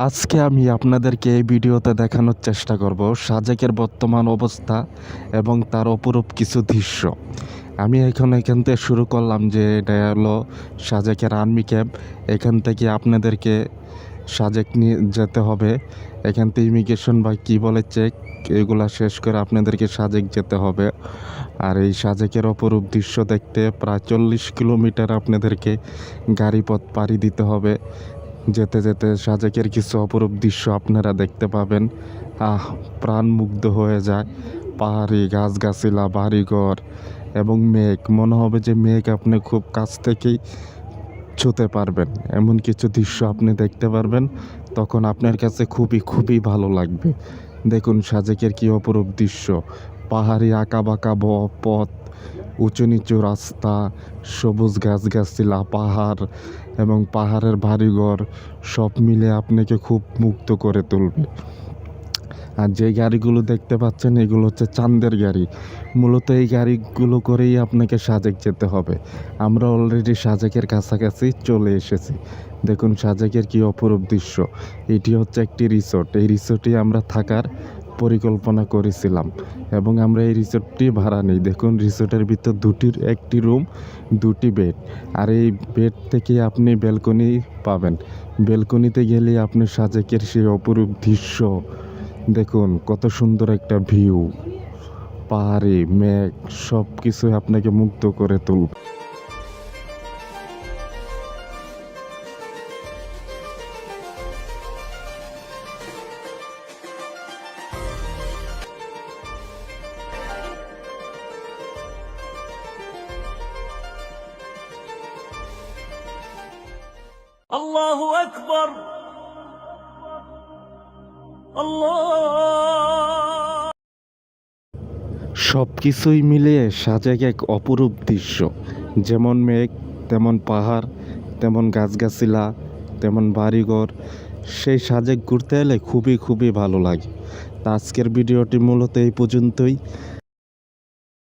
আজকে আমি আপনাদেরকে এই ভিডিওতে দেখানোর চেষ্টা করব সাজেকের বর্তমান অবস্থা এবং তার অপরূপ কিছু দৃশ্য। আমি এখান থেকে শুরু করলাম যে এটা হলো সাজেকের আর্মি ক্যাম্প। এখান থেকে আপনাদেরকে সাজেক নিয়ে যেতে হবে। এখান থেকে ইমিগ্রেশন বা কী বলে চেক এগুলা শেষ করে আপনাদেরকে সাজেক যেতে হবে। আর এই সাজেকের অপরূপ দৃশ্য দেখতে প্রায় 40 কিলোমিটার আপনাদেরকে গাড়িপথ পাড়ি দিতে হবে। যেতে যেতে সাজেকের কিছু অপরূপ দৃশ্য আপনারা দেখতে পাবেন। প্রাণ মুগ্ধ হয়ে যায়। পাহাড়ি গাছগাছালি, বাড়িঘর এবং মেঘ, মনে হবে যে মেঘ আপনি খুব কাছ থেকেই ছুঁতে পারবেন। এমন কিছু দৃশ্য আপনি দেখতে পারবেন, তখন আপনার কাছে খুবই খুবই ভালো লাগবে। দেখুন সাজেকের কী অপরূপ দৃশ্য। পাহাড়ি আঁকাবাঁকা পথ, উঁচু নিচু রাস্তা, সবুজ গাছগাছালি, পাহাড় এবং পাহাড়ের বাড়িঘর সব মিলে আপনাকে খুব মুগ্ধ করে তুলবে। আর যে গাড়িগুলো দেখতে পাচ্ছেন এগুলো হচ্ছে চাঁদের গাড়ি। মূলত এই গাড়িগুলো করেই আপনাকে সাজেক যেতে হবে। আমরা অলরেডি সাজেকের কাছাকাছি চলে এসেছি। দেখুন সাজেকের কী অপরূপ দৃশ্য। এটি হচ্ছে একটি রিসোর্ট। এই রিসোর্টে আমরা থাকার পরিকল্পনা করেছিলাম এবং আমরা এই রিসোর্টটি ভাড়া নিই। দেখুন রিসোর্টের ভিতর একটি রুম, 2টি বেড। আর এই বেড থেকে আপনি ব্যালকনি পাবেন। ব্যালকনিতে গেলে আপনি সাজেকের সেই অপরূপ দৃশ্য দেখুন, কত সুন্দর একটা ভিউ। পাহাড়ি মেঘ সব কিছুই আপনাকে মুগ্ধ করে তুলবে। الله أكبر الله। সব কিছুই মিলিয়ে সাজেক এক অপরূপ দৃশ্য। যেমন মেঘ, তেমন পাহাড়, তেমন গাছগাছালি, তেমন বাড়িঘর। সেই সাজেক ঘুরতে এলে খুবই খুবই ভালো লাগে। তা আজকের ভিডিওটি মূলত এই পর্যন্তই।